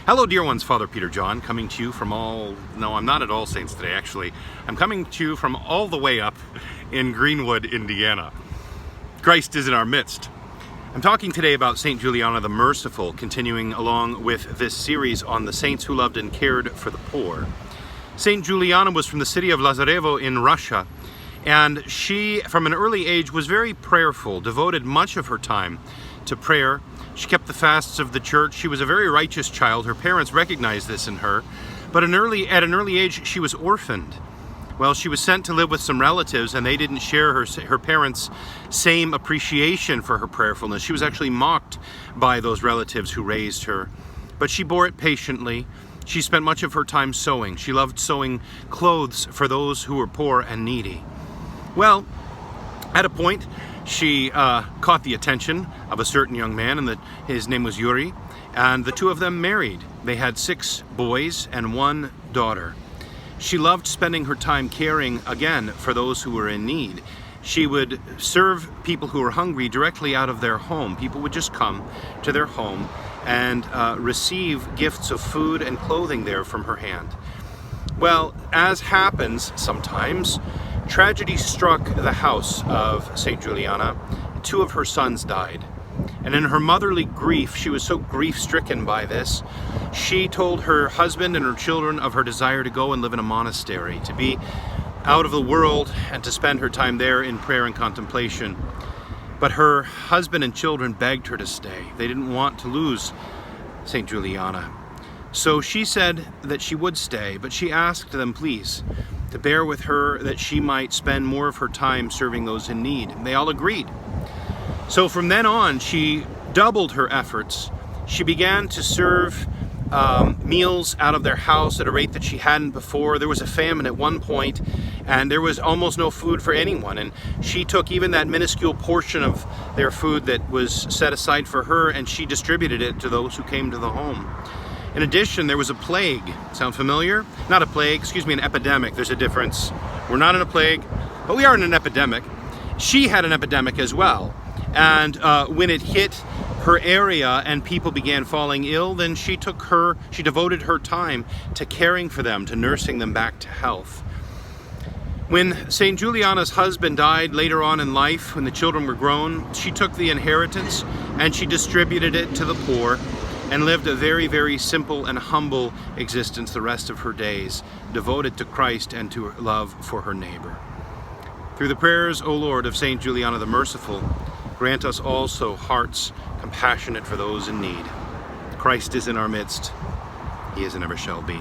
Hello dear ones, Father Peter John, coming to you from no, I'm not at All Saints today actually. I'm coming to you from all the way up in Greenwood, Indiana. Christ is in our midst. I'm talking today about Saint Juliana the Merciful, continuing along with this series on the saints who loved and cared for the poor. Saint Juliana was from the city of Lazarevo in Russia, and she, from an early age, was very prayerful, devoted much of her time to prayer. She kept the fasts of the church. She was a very righteous child. Her parents recognized this in her. But at an early age, she was orphaned. Well, she was sent to live with some relatives, and they didn't share her parents' same appreciation for her prayerfulness. She was actually mocked by those relatives who raised her. But she bore it patiently. She spent much of her time sewing. She loved sewing clothes for those who were poor and needy. Well, at a point, she caught the attention of a certain young man, and his name was Yuri, and the two of them married. They had 6 boys and 1 daughter. She loved spending her time caring, again, for those who were in need. She would serve people who were hungry directly out of their home. People would just come to their home and receive gifts of food and clothing there from her hand. Well, as happens sometimes, tragedy struck the house of Saint Juliana. 2 of her sons died. And in her motherly grief, she was so grief-stricken by this, she told her husband and her children of her desire to go and live in a monastery, to be out of the world and to spend her time there in prayer and contemplation. But her husband and children begged her to stay. They didn't want to lose Saint Juliana. So she said that she would stay, but she asked them, please, to bear with her that she might spend more of her time serving those in need. And they all agreed. So from then on, she doubled her efforts. She began to serve meals out of their house at a rate that she hadn't before. There was a famine at one point, and there was almost no food for anyone. And she took even that minuscule portion of their food that was set aside for her, and she distributed it to those who came to the home. In addition, there was a plague. Sound familiar? Not a plague, excuse me, an epidemic. There's a difference. We're not in a plague, but we are in an epidemic. She had an epidemic as well. And when it hit her area and people began falling ill, then she devoted her time to caring for them, to nursing them back to health. When Saint Juliana's husband died later on in life, when the children were grown, she took the inheritance and she distributed it to the poor, and lived a very, very simple and humble existence the rest of her days, devoted to Christ and to love for her neighbor. Through the prayers, O Lord, of Saint Juliana the Merciful, grant us also hearts compassionate for those in need. Christ is in our midst. He is and ever shall be.